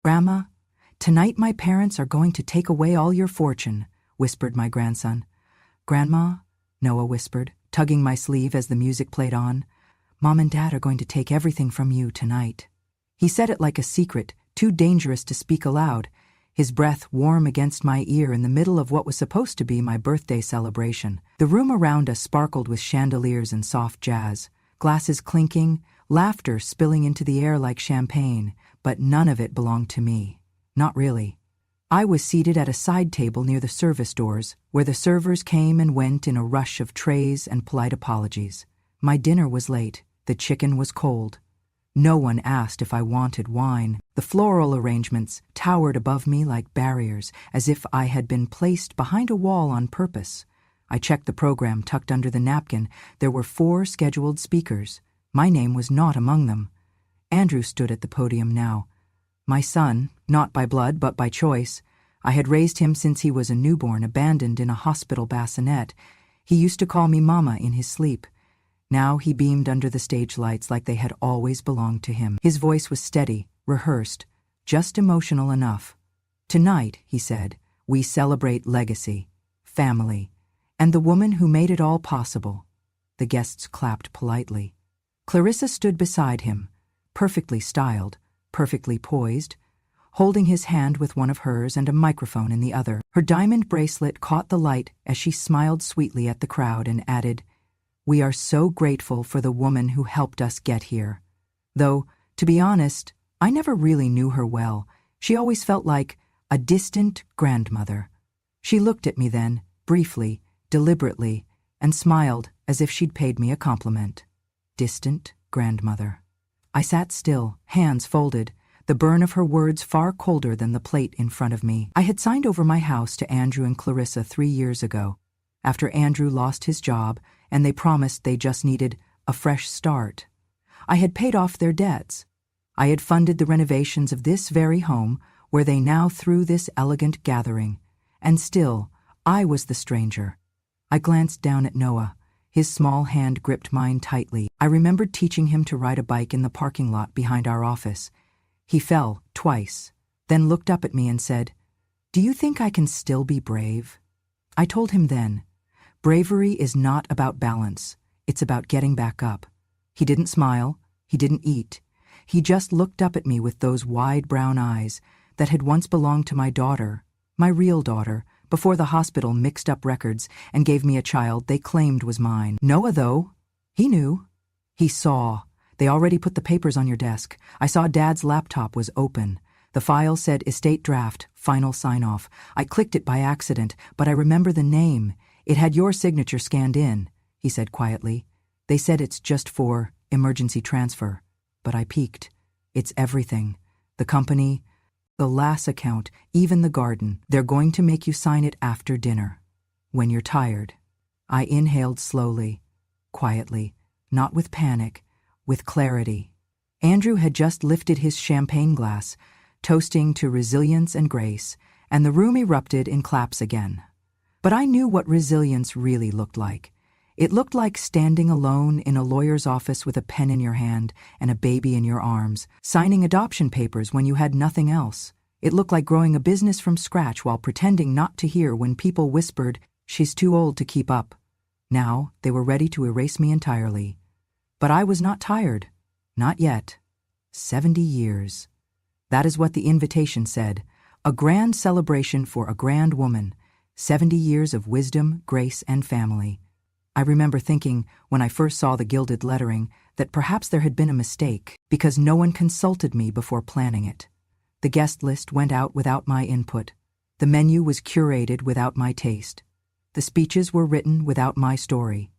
"Grandma, tonight my parents are going to take away all your fortune," whispered my grandson. "Grandma," Noah whispered, tugging my sleeve as the music played on, "Mom and Dad are going to take everything from you tonight." He said it like a secret, too dangerous to speak aloud, his breath warm against my ear in the middle of what was supposed to be my birthday celebration. The room around us sparkled with chandeliers and soft jazz, glasses clinking, laughter spilling into the air like champagne, but none of it belonged to me. Not really. I was seated at a side table near the service doors, where the servers came and went in a rush of trays and polite apologies. My dinner was late. The chicken was cold. No one asked if I wanted wine. The floral arrangements towered above me like barriers, as if I had been placed behind a wall on purpose. I checked the program tucked under the napkin. There were 4 scheduled speakers. My name was not among them. Andrew stood at the podium now. My son, not by blood but by choice. I had raised him since he was a newborn, abandoned in a hospital bassinet. He used to call me Mama in his sleep. Now he beamed under the stage lights like they had always belonged to him. His voice was steady, rehearsed, just emotional enough. "Tonight," he said, "we celebrate legacy, family, and the woman who made it all possible." The guests clapped politely. Clarissa stood beside him, perfectly styled, perfectly poised, holding his hand with one of hers and a microphone in the other. Her diamond bracelet caught the light as she smiled sweetly at the crowd and added, "We are so grateful for the woman who helped us get here." Though, to be honest, I never really knew her well. She always felt like a distant grandmother. She looked at me then, briefly, deliberately, and smiled as if she'd paid me a compliment. Distant grandmother. I sat still, hands folded, the burn of her words far colder than the plate in front of me. I had signed over my house to Andrew and Clarissa 3 years ago, after Andrew lost his job and they promised they just needed a fresh start. I had paid off their debts. I had funded the renovations of this very home where they now threw this elegant gathering. And still, I was the stranger. I glanced down at Noah. His small hand gripped mine tightly. I remembered teaching him to ride a bike in the parking lot behind our office. He fell twice, then looked up at me and said, "Do you think I can still be brave?" I told him then, bravery is not about balance, it's about getting back up. He didn't smile, he didn't eat. He just looked up at me with those wide brown eyes that had once belonged to my daughter, my real daughter, before the hospital mixed up records and gave me a child they claimed was mine. Noah, though, he knew. He saw. They already put the papers on your desk. I saw Dad's laptop was open. The file said estate draft, final sign-off. I clicked it by accident, but I remember the name. It had your signature scanned in, he said quietly. They said it's just for emergency transfer. But I peeked. It's everything. The company, the LAS account, even the garden. They're going to make you sign it after dinner, when you're tired. I inhaled slowly, quietly, not with panic, with clarity. Andrew had just lifted his champagne glass, toasting to resilience and grace, and the room erupted in claps again. But I knew what resilience really looked like. It looked like standing alone in a lawyer's office with a pen in your hand and a baby in your arms, signing adoption papers when you had nothing else. It looked like growing a business from scratch while pretending not to hear when people whispered, "She's too old to keep up." Now they were ready to erase me entirely. But I was not tired. Not yet. 70 years. That is what the invitation said. A grand celebration for a grand woman. 70 years of wisdom, grace, and family. I remember thinking, when I first saw the gilded lettering, that perhaps there had been a mistake, because no one consulted me before planning it. The guest list went out without my input. The menu was curated without my taste. The speeches were written without my story.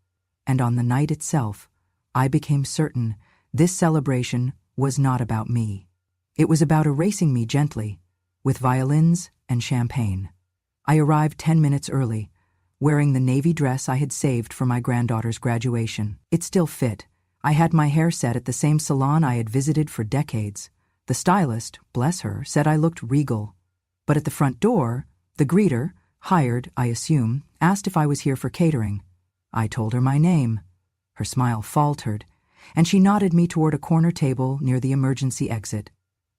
And on the night itself, I became certain this celebration was not about me. It was about erasing me gently, with violins and champagne. I arrived 10 minutes early, wearing the navy dress I had saved for my granddaughter's graduation. It still fit. I had my hair set at the same salon I had visited for decades. The stylist, bless her, said I looked regal. But at the front door, the greeter, hired, I assume, asked if I was here for catering. I told her my name. Her smile faltered, and she nodded me toward a corner table near the emergency exit.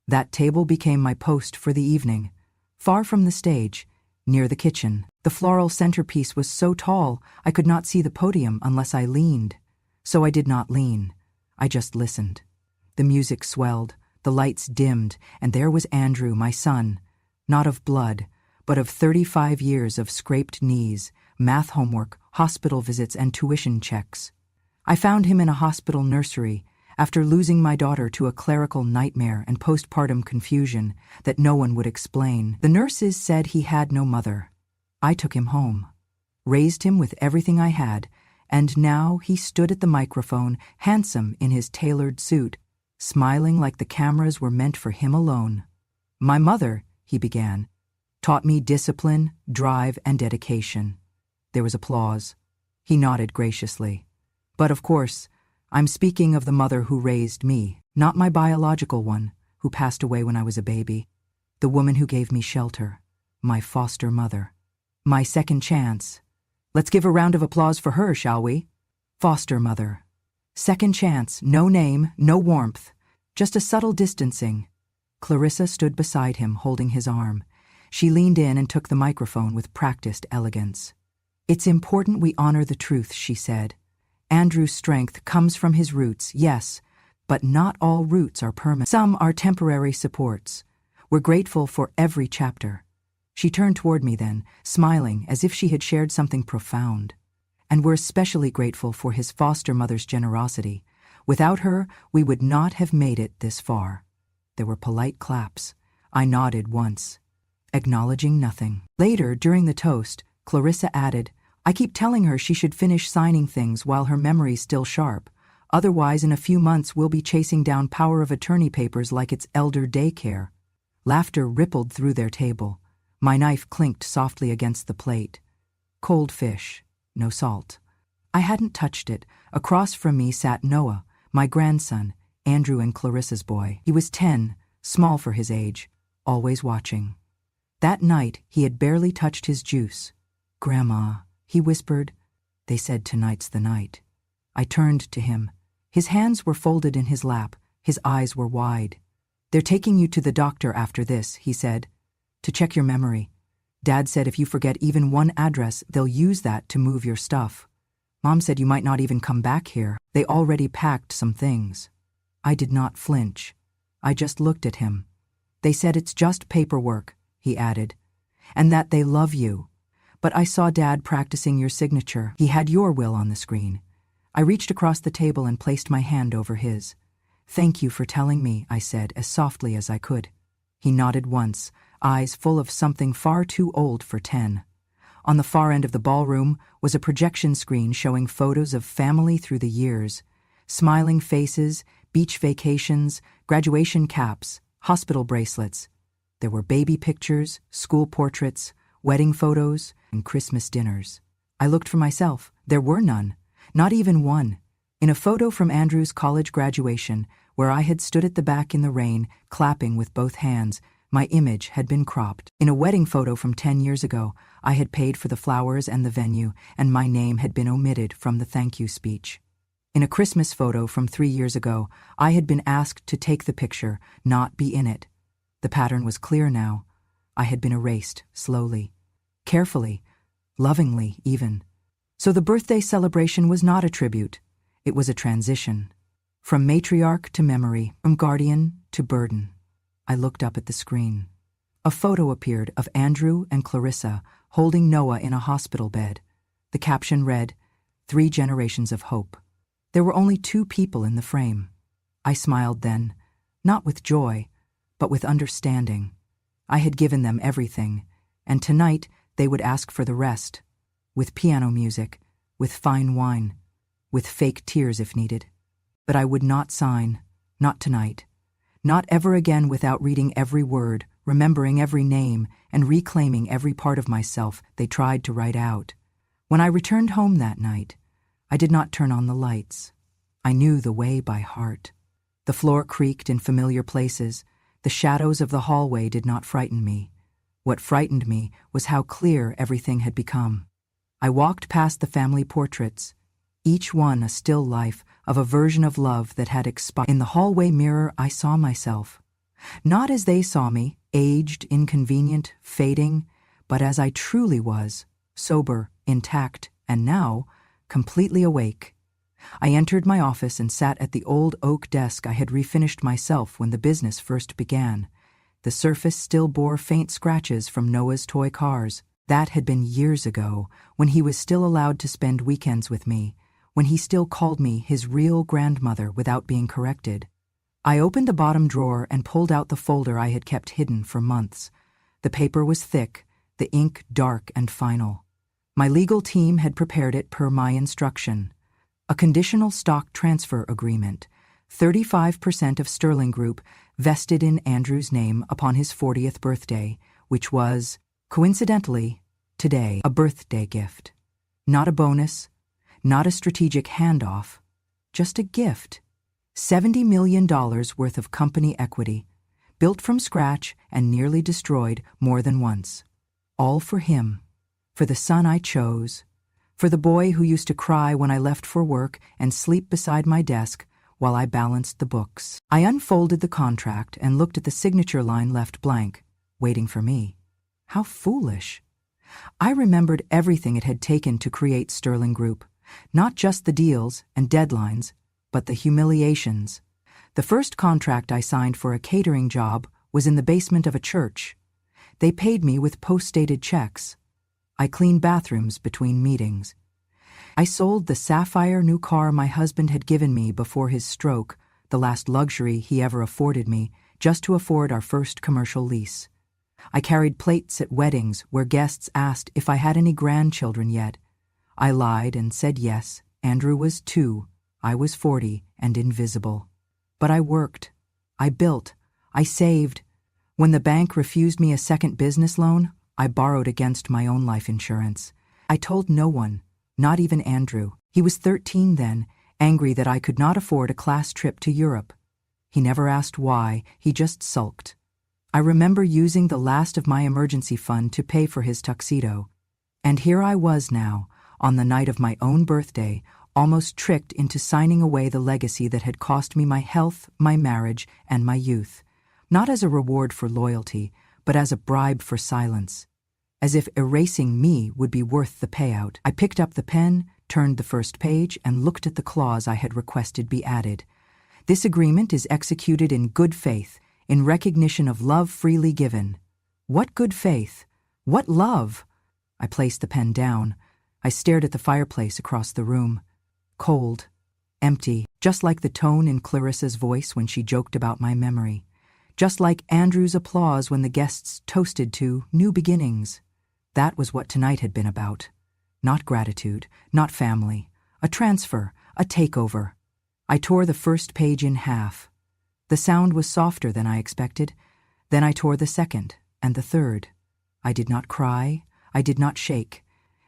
That table became my post for the evening, far from the stage, near the kitchen. The floral centerpiece was so tall I could not see the podium unless I leaned. So I did not lean. I just listened. The music swelled, the lights dimmed, and there was Andrew, my son, not of blood, but of 35 years of scraped knees, math homework, hospital visits, and tuition checks. I found him in a hospital nursery after losing my daughter to a clerical nightmare and postpartum confusion that no one would explain. The nurses said he had no mother. I took him home, raised him with everything I had, and now he stood at the microphone, handsome in his tailored suit, smiling like the cameras were meant for him alone. My mother, he began, taught me discipline, drive, and dedication. There was applause. He nodded graciously. But of course, I'm speaking of the mother who raised me, not my biological one, who passed away when I was a baby. The woman who gave me shelter, my foster mother. My second chance. Let's give a round of applause for her, shall we? Foster mother. Second chance, no name, no warmth, just a subtle distancing. Clarissa stood beside him, holding his arm. She leaned in and took the microphone with practiced elegance. It's important we honor the truth, she said. Andrew's strength comes from his roots, yes, but not all roots are permanent. Some are temporary supports. We're grateful for every chapter. She turned toward me then, smiling as if she had shared something profound. And we're especially grateful for his foster mother's generosity. Without her, we would not have made it this far. There were polite claps. I nodded once, acknowledging nothing. Later, during the toast, Clarissa added, I keep telling her she should finish signing things while her memory's still sharp. Otherwise, in a few months, we'll be chasing down power of attorney papers like it's elder daycare. Laughter rippled through their table. My knife clinked softly against the plate. Cold fish, no salt. I hadn't touched it. Across from me sat Noah, my grandson, Andrew and Clarissa's boy. He was 10, small for his age, always watching. That night, he had barely touched his juice. Grandma, he whispered. They said tonight's the night. I turned to him. His hands were folded in his lap. His eyes were wide. They're taking you to the doctor after this, he said, to check your memory. Dad said if you forget even one address, they'll use that to move your stuff. Mom said you might not even come back here. They already packed some things. I did not flinch. I just looked at him. They said it's just paperwork, he added, and that they love you. But I saw Dad practicing your signature. He had your will on the screen. I reached across the table and placed my hand over his. Thank you for telling me, I said as softly as I could. He nodded once, eyes full of something far too old for 10. On the far end of the ballroom was a projection screen showing photos of family through the years. Smiling faces, beach vacations, graduation caps, hospital bracelets. There were baby pictures, school portraits, wedding photos, and Christmas dinners. I looked for myself. There were none, not even one. In a photo from Andrew's college graduation, where I had stood at the back in the rain, clapping with both hands, my image had been cropped. In a wedding photo from 10 years ago, I had paid for the flowers and the venue, and my name had been omitted from the thank you speech. In a Christmas photo from 3 years ago, I had been asked to take the picture, not be in it. The pattern was clear now. I had been erased, slowly, carefully, lovingly even. So the birthday celebration was not a tribute. It was a transition. From matriarch to memory, from guardian to burden. I looked up at the screen. A photo appeared of Andrew and Clarissa holding Noah in a hospital bed. The caption read, 3 generations of hope. There were only 2 people in the frame. I smiled then, not with joy, but with understanding. I had given them everything, and tonight they would ask for the rest, with piano music, with fine wine, with fake tears if needed. But I would not sign, not tonight. Not ever again without reading every word, remembering every name, and reclaiming every part of myself they tried to write out. When I returned home that night, I did not turn on the lights. I knew the way by heart. The floor creaked in familiar places. The shadows of the hallway did not frighten me. What frightened me was how clear everything had become. I walked past the family portraits, each one a still life of a version of love that had expired. In the hallway mirror, I saw myself. Not as they saw me, aged, inconvenient, fading, but as I truly was, sober, intact, and now, completely awake. I entered my office and sat at the old oak desk I had refinished myself when the business first began. The surface still bore faint scratches from Noah's toy cars. That had been years ago, when he was still allowed to spend weekends with me, when he still called me his real grandmother without being corrected. I opened the bottom drawer and pulled out the folder I had kept hidden for months. The paper was thick, the ink dark and final. My legal team had prepared it per my instruction. A conditional stock transfer agreement, 35% of Sterling Group vested in Andrew's name upon his 40th birthday, which was, coincidentally, today, a birthday gift. Not a bonus, not a strategic handoff, just a gift. $70 million worth of company equity, built from scratch and nearly destroyed more than once. All for him, for the son I chose, for the boy who used to cry when I left for work and sleep beside my desk while I balanced the books. I unfolded the contract and looked at the signature line left blank, waiting for me. How foolish. I remembered everything it had taken to create Sterling Group, not just the deals and deadlines, but the humiliations. The first contract I signed for a catering job was in the basement of a church. They paid me with post-dated checks. I cleaned bathrooms between meetings. I sold the sapphire new car my husband had given me before his stroke, the last luxury he ever afforded me, just to afford our first commercial lease. I carried plates at weddings where guests asked if I had any grandchildren yet. I lied and said yes. Andrew was 2, I was 40 and invisible. But I worked. I built. I saved. When the bank refused me a second business loan, I borrowed against my own life insurance. I told no one, not even Andrew. He was 13 then, angry that I could not afford a class trip to Europe. He never asked why, he just sulked. I remember using the last of my emergency fund to pay for his tuxedo. And here I was now, on the night of my own birthday, almost tricked into signing away the legacy that had cost me my health, my marriage, and my youth. Not as a reward for loyalty, but as a bribe for silence. As if erasing me would be worth the payout. I picked up the pen, turned the first page, and looked at the clause I had requested be added. This agreement is executed in good faith, in recognition of love freely given. What good faith? What love? I placed the pen down. I stared at the fireplace across the room. Cold, empty, just like the tone in Clarissa's voice when she joked about my memory. Just like Andrew's applause when the guests toasted to new beginnings. That was what tonight had been about. Not gratitude, not family. A transfer, a takeover. I tore the first page in half. The sound was softer than I expected. Then I tore the second and the third. I did not cry. I did not shake.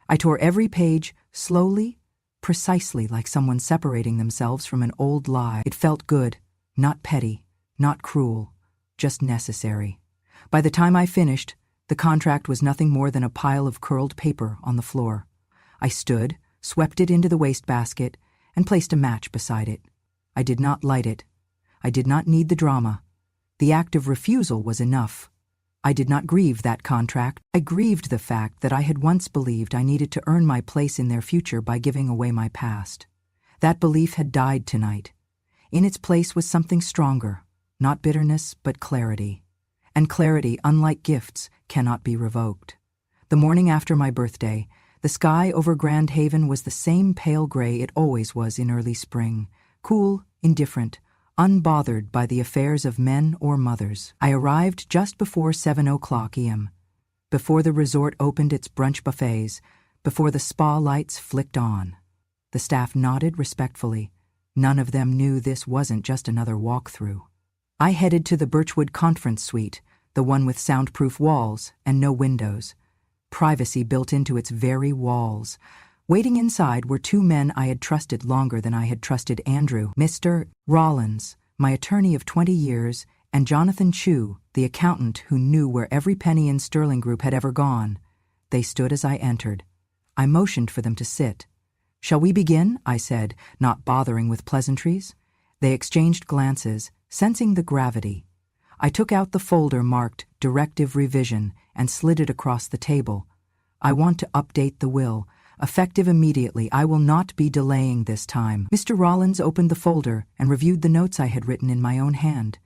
I tore every page slowly, precisely like someone separating themselves from an old lie. It felt good, not petty, not cruel, just necessary. By the time I finished, the contract was nothing more than a pile of curled paper on the floor. I stood, swept it into the wastebasket, and placed a match beside it. I did not light it. I did not need the drama. The act of refusal was enough. I did not grieve that contract. I grieved the fact that I had once believed I needed to earn my place in their future by giving away my past. That belief had died tonight. In its place was something stronger, not bitterness, but clarity. And clarity, unlike gifts, cannot be revoked. The morning after my birthday, the sky over Grand Haven was the same pale gray it always was in early spring, cool, indifferent, unbothered by the affairs of men or mothers. I arrived just before 7 o'clock a.m., before the resort opened its brunch buffets, before the spa lights flicked on. The staff nodded respectfully. None of them knew this wasn't just another walkthrough. I headed to the Birchwood Conference Suite, the one with soundproof walls and no windows. Privacy built into its very walls. Waiting inside were 2 men I had trusted longer than I had trusted Andrew, Mr. Rollins, my attorney of 20 years, and Jonathan Chu, the accountant who knew where every penny in Sterling Group had ever gone. They stood as I entered. I motioned for them to sit. "Shall we begin?" I said, not bothering with pleasantries. They exchanged glances, sensing the gravity. I took out the folder marked Directive Revision and slid it across the table. I want to update the will. Effective immediately. I will not be delaying this time. Mr. Rollins opened the folder and reviewed the notes I had written in my own hand.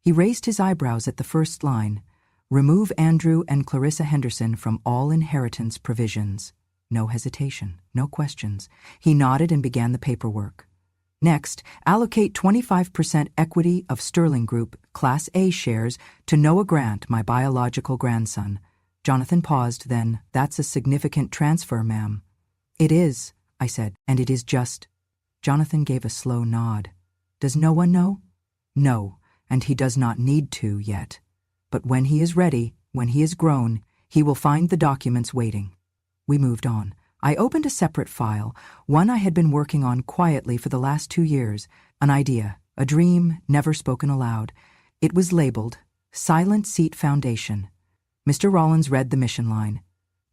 He raised his eyebrows at the first line. Remove Andrew and Clarissa Henderson from all inheritance provisions. No hesitation, no questions. He nodded and began the paperwork. Next, allocate 25% equity of Sterling Group Class A shares to Noah Grant, my biological grandson. Jonathan paused, then, "That's a significant transfer, ma'am." "It is," I said, "and it is just." Jonathan gave a slow nod. "Does Noah know?" "No, and he does not need to yet. But when he is ready, when he is grown, he will find the documents waiting." We moved on. I opened a separate file, one I had been working on quietly for the last 2 years, an idea, a dream never spoken aloud. It was labeled Silent Seat Foundation. Mr. Rollins read the mission line: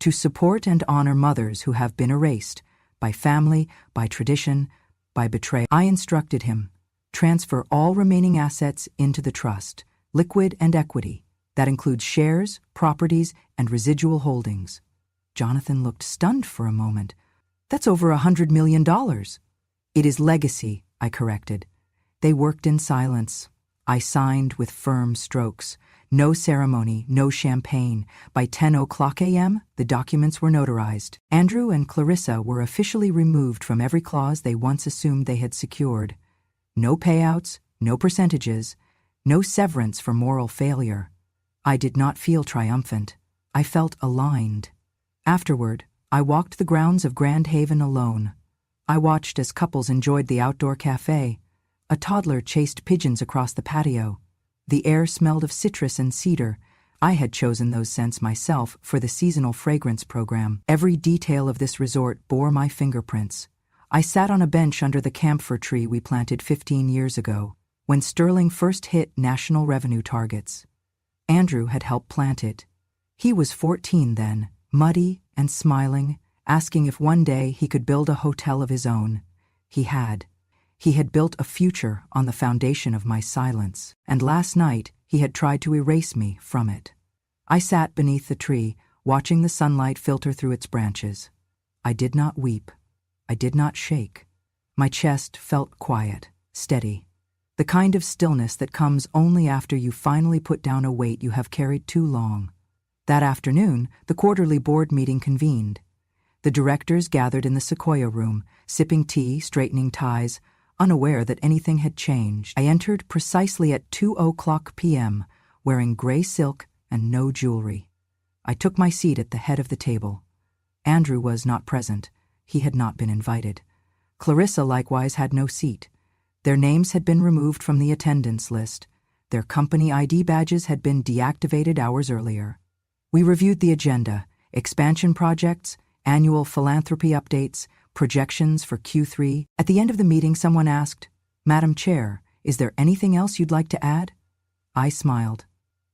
to support and honor mothers who have been erased by family, by tradition, by betrayal. I instructed him, transfer all remaining assets into the trust, liquid and equity. That includes shares, properties, and residual holdings. Jonathan looked stunned for a moment. "That's over $100 million. "It is legacy," I corrected. They worked in silence. I signed with firm strokes. No ceremony, no champagne. By 10:00 a.m., the documents were notarized. Andrew and Clarissa were officially removed from every clause they once assumed they had secured. No payouts, no percentages, no severance for moral failure. I did not feel triumphant. I felt aligned. Afterward, I walked the grounds of Grand Haven alone. I watched as couples enjoyed the outdoor cafe. A toddler chased pigeons across the patio. The air smelled of citrus and cedar. I had chosen those scents myself for the seasonal fragrance program. Every detail of this resort bore my fingerprints. I sat on a bench under the camphor tree we planted 15 years ago, when Sterling first hit national revenue targets. Andrew had helped plant it. He was 14 then, muddy and smiling, asking if one day he could build a hotel of his own. He had. He had built a future on the foundation of my silence, and last night he had tried to erase me from it. I sat beneath the tree, watching the sunlight filter through its branches. I did not weep. I did not shake. My chest felt quiet, steady. The kind of stillness that comes only after you finally put down a weight you have carried too long. That afternoon, the quarterly board meeting convened. The directors gathered in the Sequoia room, sipping tea, straightening ties, unaware that anything had changed. I entered precisely at 2:00 p.m., wearing gray silk and no jewelry. I took my seat at the head of the table. Andrew was not present. He had not been invited. Clarissa likewise had no seat. Their names had been removed from the attendance list. Their company ID badges had been deactivated hours earlier. We reviewed the agenda, expansion projects, annual philanthropy updates, projections for Q3. At the end of the meeting, someone asked, "Madam Chair, is there anything else you'd like to add?" I smiled.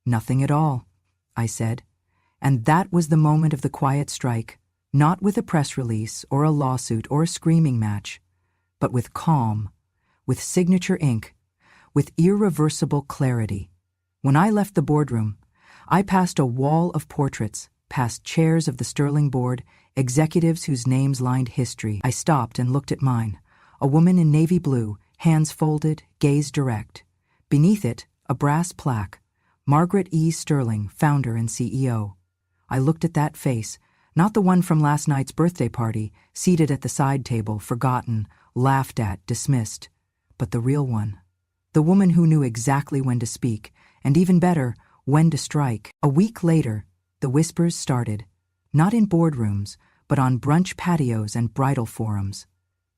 "Nothing at all," I said. And that was the moment of the quiet strike, not with a press release or a lawsuit or a screaming match, but with calm, with signature ink, with irreversible clarity. When I left the boardroom, I passed a wall of portraits, past chairs of the Sterling board, executives whose names lined history. I stopped and looked at mine, a woman in navy blue, hands folded, gaze direct. Beneath it, a brass plaque, Margaret E. Sterling, founder and CEO. I looked at that face, not the one from last night's birthday party, seated at the side table, forgotten, laughed at, dismissed, but the real one. The woman who knew exactly when to speak, and even better, when to strike. A week later, the whispers started, not in boardrooms, but on brunch patios and bridal forums.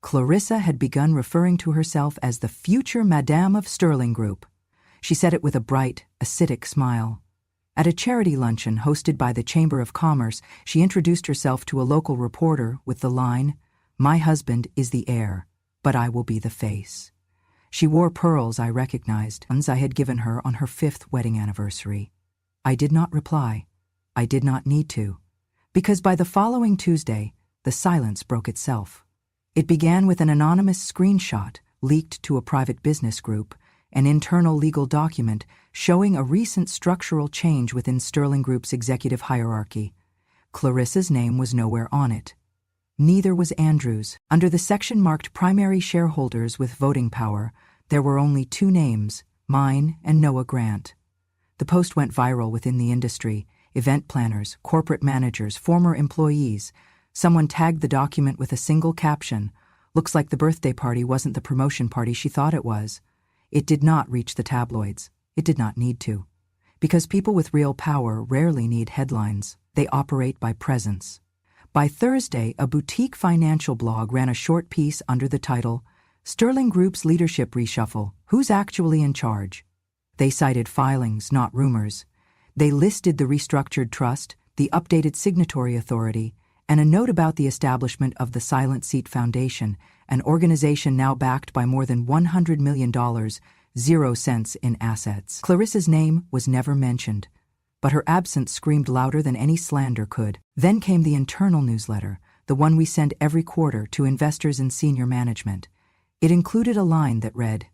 Clarissa had begun referring to herself as the future Madame of Sterling Group. She said it with a bright, acidic smile. At a charity luncheon hosted by the Chamber of Commerce, she introduced herself to a local reporter with the line, "My husband is the heir, but I will be the face." She wore pearls I recognized, ones I had given her on her 5th wedding anniversary. I did not reply. I did not need to, because by the following Tuesday, the silence broke itself. It began with an anonymous screenshot leaked to a private business group, an internal legal document showing a recent structural change within Sterling Group's executive hierarchy. Clarissa's name was nowhere on it. Neither was Andrew's. Under the section marked primary shareholders with voting power, there were only two names, mine and Noah Grant. The post went viral within the industry. Event planners, corporate managers, former employees. Someone tagged the document with a single caption, "Looks like the birthday party wasn't the promotion party she thought it was." It did not reach the tabloids. It did not need to. Because people with real power rarely need headlines. They operate by presence. By Thursday, a boutique financial blog ran a short piece under the title, "Sterling Group's Leadership Reshuffle, Who's Actually in Charge?" They cited filings, not rumors. They listed the restructured trust, the updated signatory authority, and a note about the establishment of the Silent Seat Foundation, an organization now backed by more than $100 million, 0 cents in assets. Clarissa's name was never mentioned, but her absence screamed louder than any slander could. Then came the internal newsletter, the one we send every quarter to investors and senior management. It included a line that read,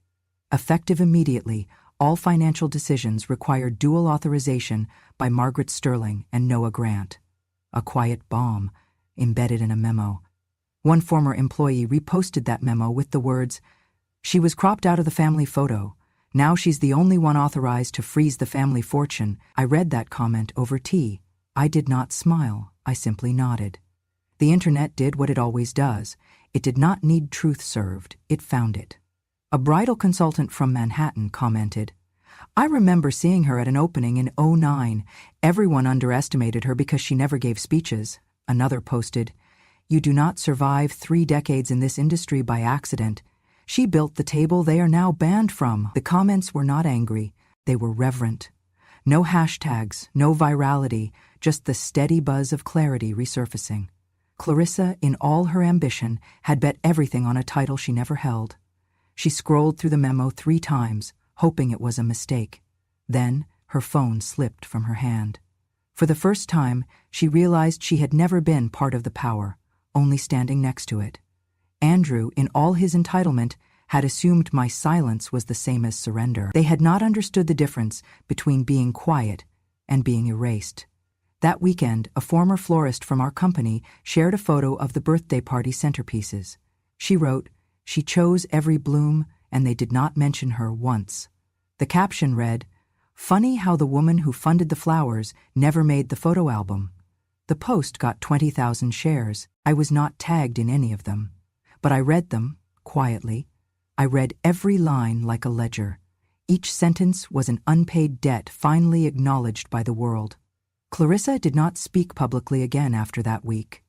"Effective immediately, all financial decisions require dual authorization by Margaret Sterling and Noah Grant." A quiet bomb embedded in a memo. One former employee reposted that memo with the words, "She was cropped out of the family photo. Now she's the only one authorized to freeze the family fortune." I read that comment over tea. I did not smile. I simply nodded. The internet did what it always does. It did not need truth served. It found it. A bridal consultant from Manhattan commented, "I remember seeing her at an opening in '09. Everyone underestimated her because she never gave speeches." Another posted, "You do not survive 3 decades in this industry by accident. She built the table they are now banned from." The comments were not angry. They were reverent. No hashtags, no virality, just the steady buzz of clarity resurfacing. Clarissa, in all her ambition, had bet everything on a title she never held. She scrolled through the memo 3 times, hoping it was a mistake. Then her phone slipped from her hand. For the first time, she realized she had never been part of the power, only standing next to it. Andrew, in all his entitlement, had assumed my silence was the same as surrender. They had not understood the difference between being quiet and being erased. That weekend, a former florist from our company shared a photo of the birthday party centerpieces. She wrote, "She chose every bloom, and they did not mention her once." The caption read, "Funny how the woman who funded the flowers never made the photo album." The post got 20,000 shares. I was not tagged in any of them. But I read them, quietly. I read every line like a ledger. Each sentence was an unpaid debt finally acknowledged by the world. Clarissa did not speak publicly again after that week.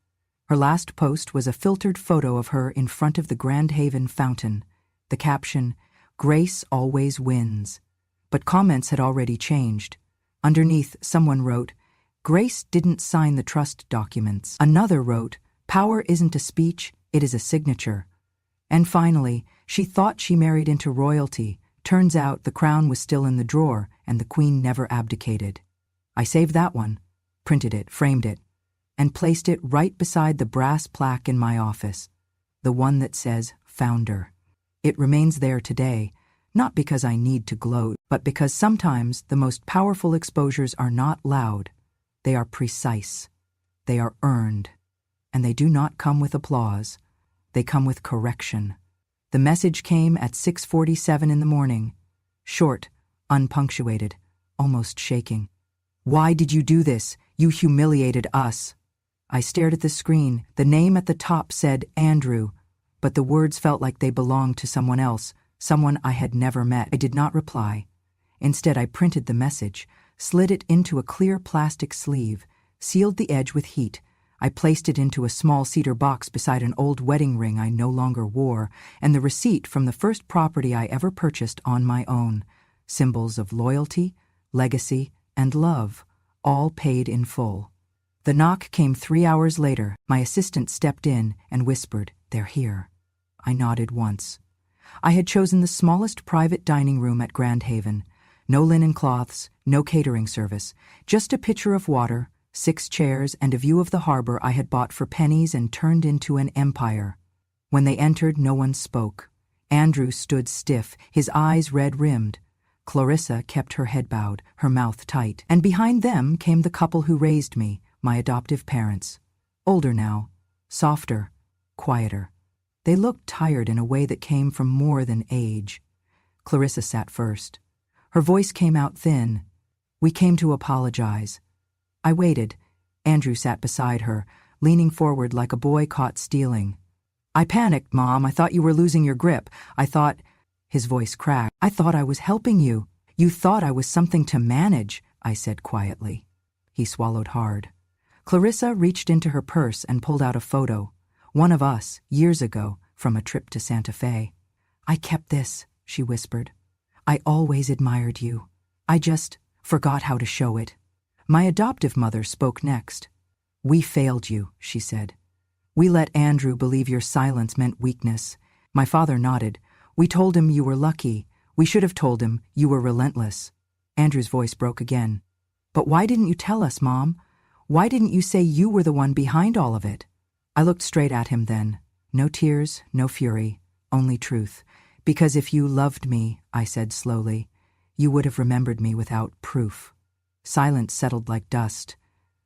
Her last post was a filtered photo of her in front of the Grand Haven fountain. The caption, "Grace always wins." But comments had already changed. Underneath, someone wrote, "Grace didn't sign the trust documents." Another wrote, "Power isn't a speech, it is a signature." And finally, "She thought she married into royalty. Turns out the crown was still in the drawer and the queen never abdicated." I saved that one, printed it, framed it, and placed it right beside the brass plaque in my office, the one that says Founder. It remains there today, not because I need to gloat, but because sometimes the most powerful exposures are not loud. They are precise. They are earned. And they do not come with applause. They come with correction. The message came at 6:47 in the morning. Short, unpunctuated, almost shaking. "Why did you do this? You humiliated us." I stared at the screen. The name at the top said Andrew, but the words felt like they belonged to someone else, someone I had never met. I did not reply. Instead, I printed the message, slid it into a clear plastic sleeve, sealed the edge with heat. I placed it into a small cedar box beside an old wedding ring I no longer wore, and the receipt from the first property I ever purchased on my own. Symbols of loyalty, legacy, and love, all paid in full. The knock came 3 hours later. My assistant stepped in and whispered, "They're here." I nodded once. I had chosen the smallest private dining room at Grand Haven. No linen cloths, no catering service, just a pitcher of water, 6 chairs, and a view of the harbor I had bought for pennies and turned into an empire. When they entered, no one spoke. Andrew stood stiff, his eyes red-rimmed. Clarissa kept her head bowed, her mouth tight, and behind them came the couple who raised me, my adoptive parents. Older now, softer, quieter. They looked tired in a way that came from more than age. Clarissa sat first. Her voice came out thin. "We came to apologize." I waited. Andrew sat beside her, leaning forward like a boy caught stealing. "I panicked, Mom. I thought you were losing your grip. I thought—" His voice cracked. "I thought I was helping you. You thought I was something to manage," I said quietly. He swallowed hard. Clarissa reached into her purse and pulled out a photo. One of us, years ago, from a trip to Santa Fe. "I kept this," she whispered. "I always admired you. I just forgot how to show it." My adoptive mother spoke next. "We failed you," she said. "We let Andrew believe your silence meant weakness." My father nodded. "We told him you were lucky. We should have told him you were relentless." Andrew's voice broke again. "But why didn't you tell us, Mom? Why didn't you say you were the one behind all of it?" I looked straight at him then. No tears, no fury, only truth. "Because if you loved me," I said slowly, "you would have remembered me without proof." Silence settled like dust.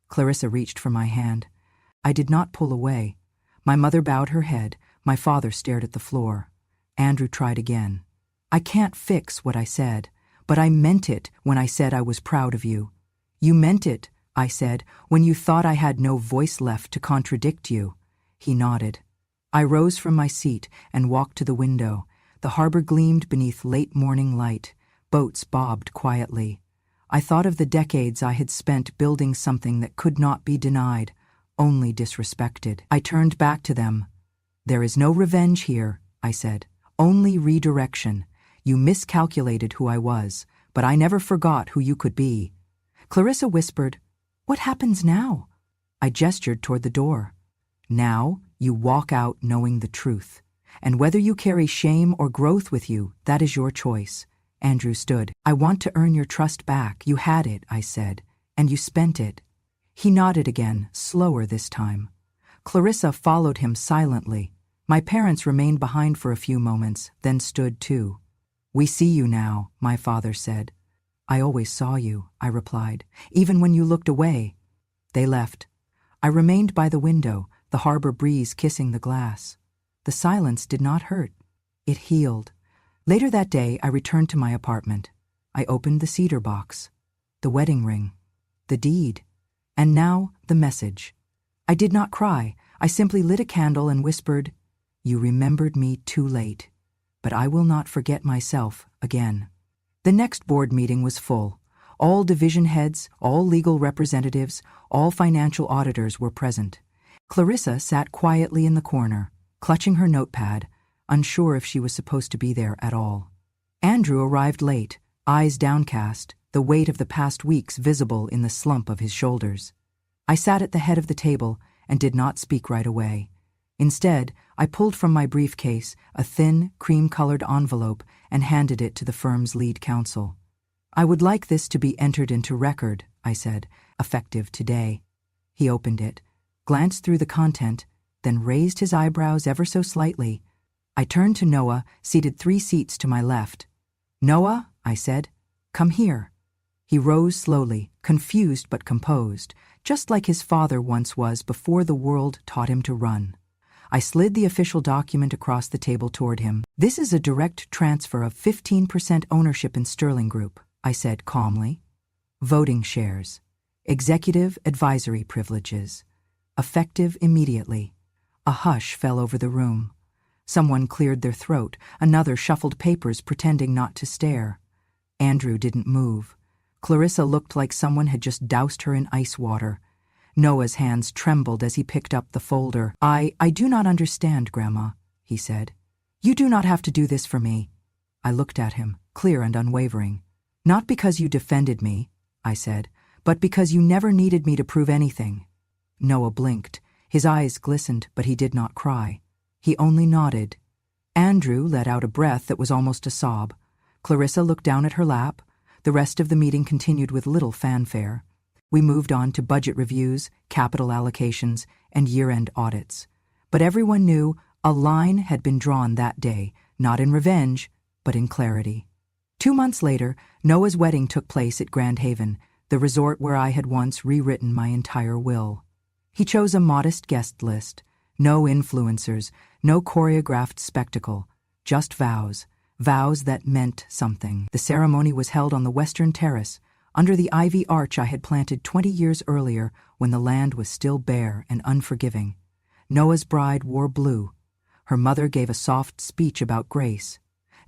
Clarissa reached for my hand. I did not pull away. My mother bowed her head. My father stared at the floor. Andrew tried again. "I can't fix what I said, but I meant it when I said I was proud of you. You meant it," I said, "when you thought I had no voice left to contradict you." He nodded. I rose from my seat and walked to the window. The harbor gleamed beneath late morning light. Boats bobbed quietly. I thought of the decades I had spent building something that could not be denied, only disrespected. I turned back to them. "There is no revenge here," I said. "Only redirection. You miscalculated who I was, but I never forgot who you could be." Clarissa whispered, "What happens now?" I gestured toward the door. "Now you walk out knowing the truth. And whether you carry shame or growth with you, that is your choice." Andrew stood. "I want to earn your trust back. You had it," I said, "and you spent it." He nodded again, slower this time. Clarissa followed him silently. My parents remained behind for a few moments, then stood too. "We see you now," my father said. "I always saw you," I replied, "even when you looked away." They left. I remained by the window, the harbor breeze kissing the glass. The silence did not hurt. It healed. Later that day, I returned to my apartment. I opened the cedar box, the wedding ring, the deed, and now the message. I did not cry. I simply lit a candle and whispered, "You remembered me too late, but I will not forget myself again." The next board meeting was full. All division heads, all legal representatives, all financial auditors were present. Clarissa sat quietly in the corner, clutching her notepad, unsure if she was supposed to be there at all. Andrew arrived late, eyes downcast, the weight of the past weeks visible in the slump of his shoulders. I sat at the head of the table and did not speak right away. Instead, I pulled from my briefcase a thin, cream-colored envelope and handed it to the firm's lead counsel. "I would like this to be entered into record," I said, "effective today." He opened it, glanced through the content, then raised his eyebrows ever so slightly. I turned to Noah, seated 3 seats to my left. "Noah," I said, "come here." He rose slowly, confused but composed, just like his father once was before the world taught him to run. I slid the official document across the table toward him. "This is a direct transfer of 15% ownership in Sterling Group," I said calmly. "Voting shares. Executive advisory privileges. Effective immediately." A hush fell over the room. Someone cleared their throat. Another shuffled papers, pretending not to stare. Andrew didn't move. Clarissa looked like someone had just doused her in ice water. Noah's hands trembled as he picked up the folder. I do not understand, Grandma," he said. "You do not have to do this for me." I looked at him, clear and unwavering. "Not because you defended me," I said, "but because you never needed me to prove anything." Noah blinked. His eyes glistened, but he did not cry. He only nodded. Andrew let out a breath that was almost a sob. Clarissa looked down at her lap. The rest of the meeting continued with little fanfare. We moved on to budget reviews, capital allocations, and year-end audits. But everyone knew a line had been drawn that day, not in revenge, but in clarity. 2 months later, Noah's wedding took place at Grand Haven, the resort where I had once rewritten my entire will. He chose a modest guest list. No influencers, no choreographed spectacle, just vows. Vows that meant something. The ceremony was held on the western terrace, under the ivy arch I had planted 20 years earlier when the land was still bare and unforgiving. Noah's bride wore blue. Her mother gave a soft speech about grace.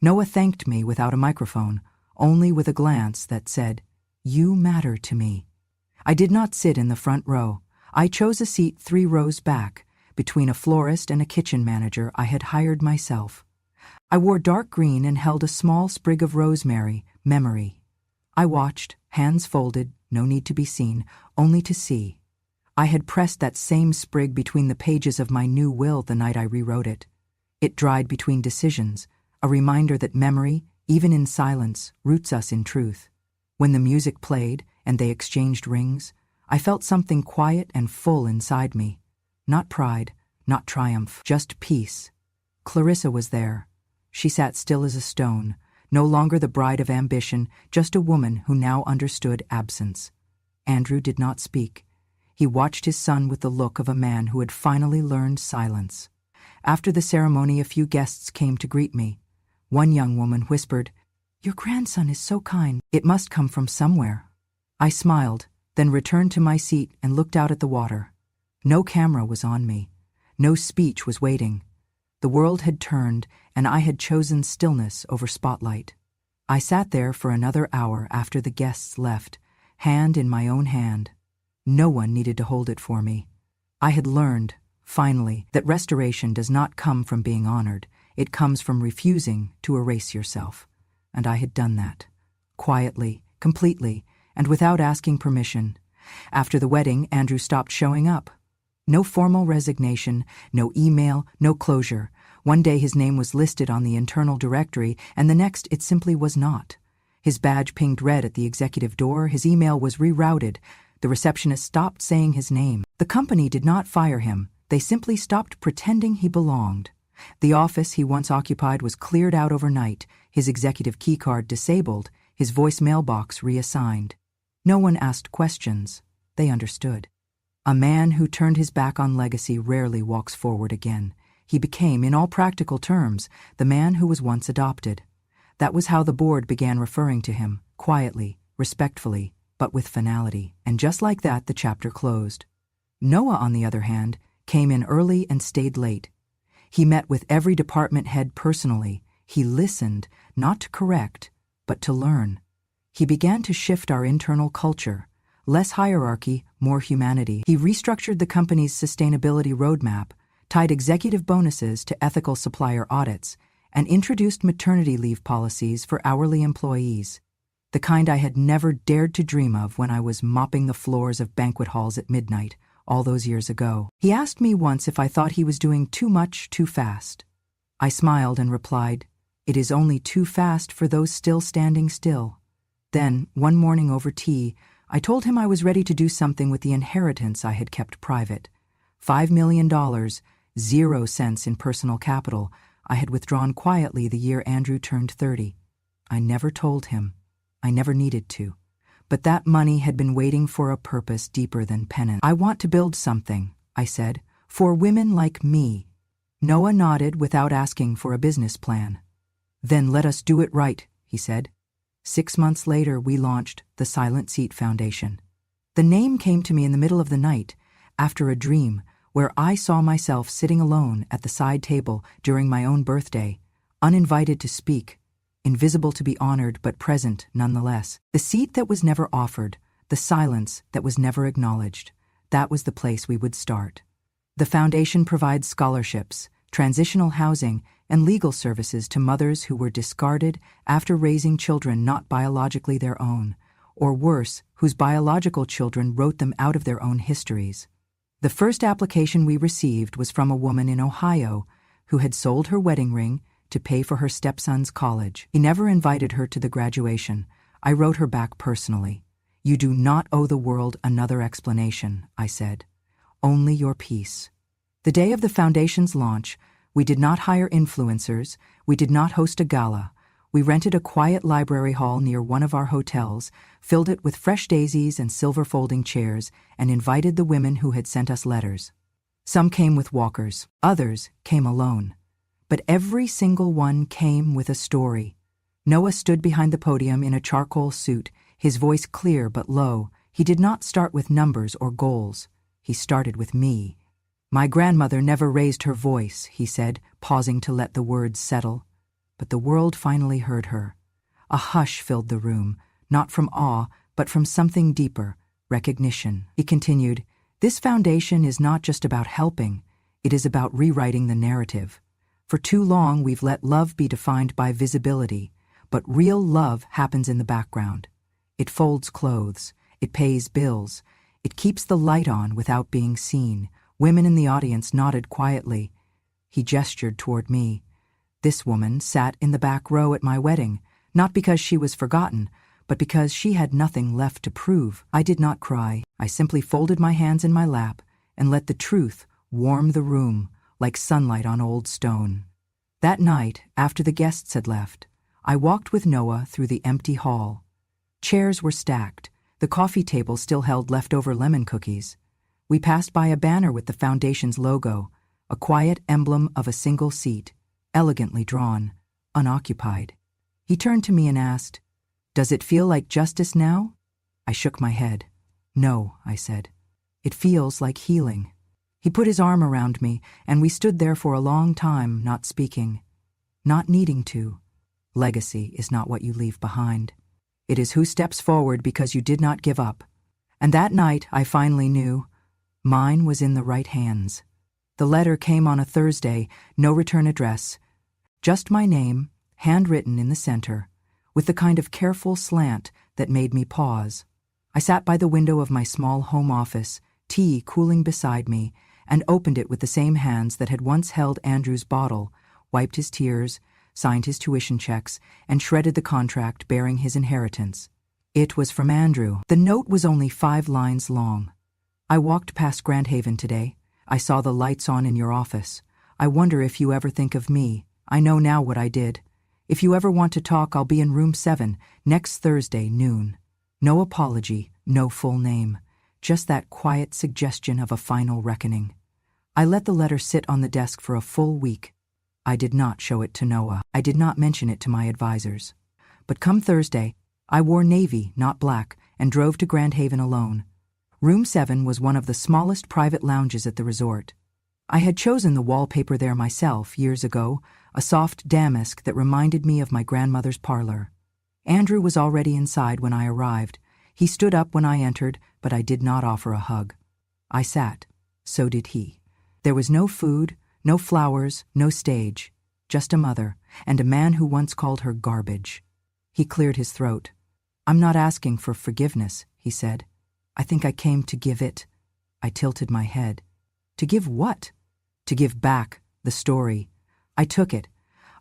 Noah thanked me without a microphone, only with a glance that said, "You matter to me." I did not sit in the front row. I chose a seat 3 rows back, between a florist and a kitchen manager I had hired myself. I wore dark green and held a small sprig of rosemary, memory. I watched, hands folded, no need to be seen, only to see. I had pressed that same sprig between the pages of my new will the night I rewrote it. It dried between decisions, a reminder that memory, even in silence, roots us in truth. When the music played and they exchanged rings, I felt something quiet and full inside me. Not pride, not triumph, just peace. Clarissa was there. She sat still as a stone, no longer the bride of ambition, just a woman who now understood absence. Andrew did not speak. He watched his son with the look of a man who had finally learned silence. After the ceremony, a few guests came to greet me. One young woman whispered, "Your grandson is so kind. It must come from somewhere." I smiled, then returned to my seat and looked out at the water. No camera was on me. No speech was waiting. The world had turned, and I had chosen stillness over spotlight. I sat there for another hour after the guests left, hand in my own hand. No one needed to hold it for me. I had learned, finally, that restoration does not come from being honored. It comes from refusing to erase yourself. And I had done that. Quietly, completely, and without asking permission. After the wedding, Andrew stopped showing up. No formal resignation, no email, no closure. One day his name was listed on the internal directory, and the next it simply was not. His badge pinged red at the executive door, his email was rerouted. The receptionist stopped saying his name. The company did not fire him. They simply stopped pretending he belonged. The office he once occupied was cleared out overnight, his executive keycard disabled, his voicemail box reassigned. No one asked questions. They understood. A man who turned his back on legacy rarely walks forward again. He became, in all practical terms, the man who was once adopted. That was how the board began referring to him, quietly, respectfully, but with finality. And just like that, the chapter closed. Noah, on the other hand, came in early and stayed late. He met with every department head personally. He listened, not to correct, but to learn. He began to shift our internal culture. Less hierarchy, more humanity. He restructured the company's sustainability roadmap, tied executive bonuses to ethical supplier audits, and introduced maternity leave policies for hourly employees. The kind I had never dared to dream of when I was mopping the floors of banquet halls at midnight, all those years ago. He asked me once if I thought he was doing too much too fast. I smiled and replied, "It is only too fast for those still standing still." Then, one morning over tea, I told him I was ready to do something with the inheritance I had kept private. $5 million, 0 cents in personal capital, I had withdrawn quietly the year Andrew turned 30. I never told him. I never needed to. But that money had been waiting for a purpose deeper than penance. "I want to build something," I said, "for women like me." Noah nodded without asking for a business plan. "Then let us do it right," he said. 6 months later, we launched the Silent Seat Foundation. The name came to me in the middle of the night, after a dream, where I saw myself sitting alone at the side table during my own birthday, uninvited to speak, invisible to be honored but present nonetheless. The seat that was never offered, the silence that was never acknowledged, that was the place we would start. The foundation provides scholarships, transitional housing, and legal services to mothers who were discarded after raising children not biologically their own, or worse, whose biological children wrote them out of their own histories. The first application we received was from a woman in Ohio who had sold her wedding ring to pay for her stepson's college. He never invited her to the graduation. I wrote her back personally. "You do not owe the world another explanation," I said. "Only your peace." The day of the foundation's launch, we did not hire influencers, we did not host a gala, We rented a quiet library hall near one of our hotels, filled it with fresh daisies and silver folding chairs, and invited the women who had sent us letters. Some came with walkers, others came alone. But every single one came with a story. Noah stood behind the podium in a charcoal suit, his voice clear but low. He did not start with numbers or goals. He started with me. My grandmother never raised her voice, he said, pausing to let the words settle. But the world finally heard her. A hush filled the room, not from awe, but from something deeper, recognition. He continued, "This foundation is not just about helping, it is about rewriting the narrative. For too long we've let love be defined by visibility, but real love happens in the background. It folds clothes, it pays bills, it keeps the light on without being seen." Women in the audience nodded quietly. He gestured toward me. This woman sat in the back row at my wedding, not because she was forgotten, but because she had nothing left to prove. I did not cry. I simply folded my hands in my lap and let the truth warm the room like sunlight on old stone. That night, after the guests had left, I walked with Noah through the empty hall. Chairs were stacked. The coffee table still held leftover lemon cookies. We passed by a banner with the foundation's logo, a quiet emblem of a single seat, elegantly drawn, unoccupied. He turned to me and asked, "Does it feel like justice now?" I shook my head. "No," I said. "It feels like healing." He put his arm around me, and we stood there for a long time, not speaking, not needing to. Legacy is not what you leave behind. It is who steps forward because you did not give up. And that night I finally knew mine was in the right hands. The letter came on a Thursday, no return address, just my name, handwritten in the center, with the kind of careful slant that made me pause. I sat by the window of my small home office, tea cooling beside me, and opened it with the same hands that had once held Andrew's bottle, wiped his tears, signed his tuition checks, and shredded the contract bearing his inheritance. It was from Andrew. The note was only 5 lines long. "I walked past Grand Haven today. I saw the lights on in your office. I wonder if you ever think of me. I know now what I did. If you ever want to talk, I'll be in room 7 next Thursday, noon." No apology, no full name, just that quiet suggestion of a final reckoning. I let the letter sit on the desk for a full week. I did not show it to Noah. I did not mention it to my advisors. But come Thursday, I wore navy, not black, and drove to Grand Haven alone. Room 7 was one of the smallest private lounges at the resort. I had chosen the wallpaper there myself years ago, a soft damask that reminded me of my grandmother's parlor. Andrew was already inside when I arrived. He stood up when I entered, but I did not offer a hug. I sat. So did he. There was no food, no flowers, no stage, just a mother, and a man who once called her garbage. He cleared his throat. "I'm not asking for forgiveness," he said. "I think I came to give it." I tilted my head. "To give what?" "To give back the story. I took it.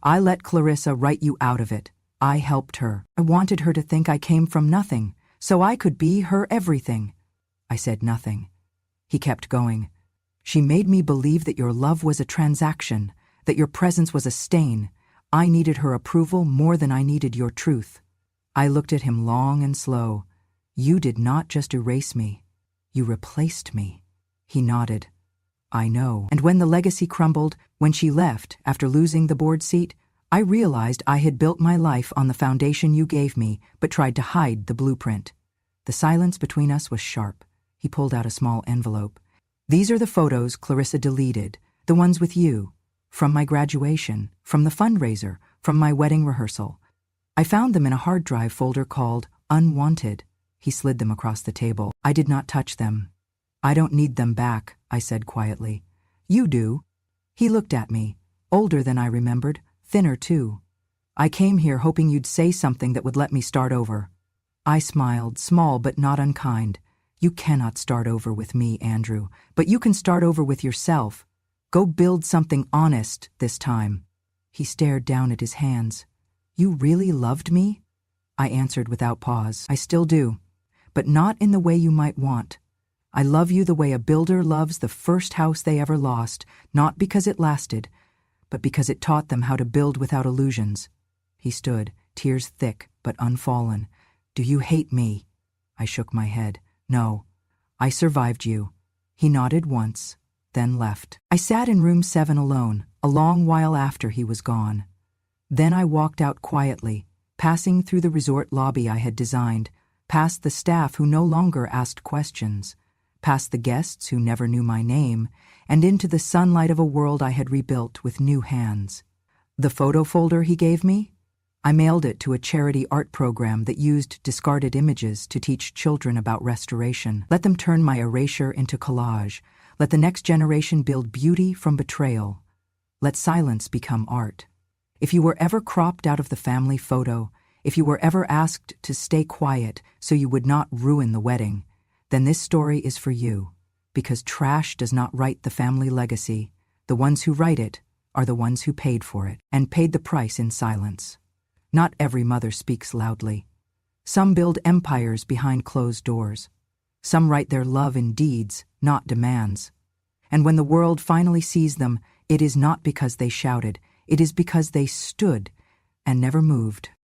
I let Clarissa write you out of it. I helped her. I wanted her to think I came from nothing, so I could be her everything." I said nothing. He kept going. "She made me believe that your love was a transaction, that your presence was a stain. I needed her approval more than I needed your truth." I looked at him long and slow. "You did not just erase me. You replaced me." He nodded. "I know. And when the legacy crumbled, when she left after losing the board seat, I realized I had built my life on the foundation you gave me, but tried to hide the blueprint." The silence between us was sharp. He pulled out a small envelope. "These are the photos Clarissa deleted, the ones with you, from my graduation, from the fundraiser, from my wedding rehearsal. I found them in a hard drive folder called Unwanted." He slid them across the table. I did not touch them. "I don't need them back," I said quietly. "You do." He looked at me, older than I remembered, thinner too. "I came here hoping you'd say something that would let me start over." I smiled, small but not unkind. "You cannot start over with me, Andrew, but you can start over with yourself. Go build something honest this time." He stared down at his hands. "You really loved me?" I answered without pause. "I still do, but not in the way you might want. I love you the way a builder loves the first house they ever lost, not because it lasted, but because it taught them how to build without illusions." He stood, tears thick but unfallen. Do you hate me? I shook my head. No. I survived you. He nodded once, then left. I sat in room 7 alone, a long while after he was gone. Then I walked out quietly, passing through the resort lobby I had designed, past the staff who no longer asked questions, past the guests who never knew my name, and into the sunlight of a world I had rebuilt with new hands. The photo folder he gave me? I mailed it to a charity art program that used discarded images to teach children about restoration. Let them turn my erasure into collage. Let the next generation build beauty from betrayal. Let silence become art. If you were ever cropped out of the family photo, if you were ever asked to stay quiet so you would not ruin the wedding, then this story is for you, because trash does not write the family legacy. The ones who write it are the ones who paid for it, and paid the price in silence. Not every mother speaks loudly. Some build empires behind closed doors. Some write their love in deeds, not demands. And when the world finally sees them, it is not because they shouted, it is because they stood and never moved.